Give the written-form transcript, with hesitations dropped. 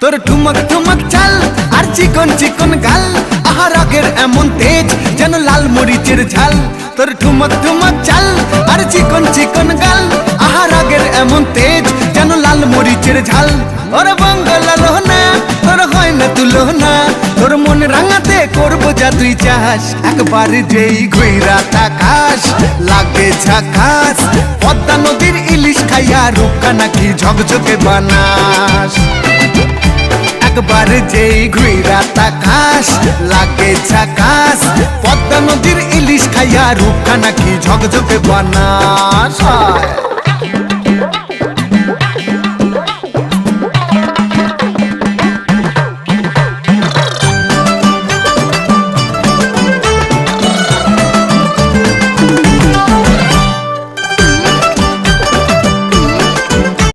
তোর ঠুমক ঠুমক চাল আর চিকন চিকন গাল, আহা রাগের এমন তেজ যেন লাল মরিচের ঝাল। তোর ঠুমক ঠুমক চাল আর চিকন চিকন গাল, আহা রাগের এমন তেজ যেন লাল মরিচের ঝাল। ওরে বাঙ্গালা লোহনা তোর হয় না তুলনা, তোর মন রাঙাতে করবো যা তুই চাস। একবার যেই ঘুইরা তাকাস লাগে ঝাকাস, পদ্মা নদীর ইলিশ খাইয়া রূপকা নাকি ঝকঝকে বানাস। একবার যেই ঘুইরা তাকাস লাগে ঝাকাস, পদ্মা নদীর ইলিশ খাইয়া রূপকা নাকি ঝকঝকে বানাস।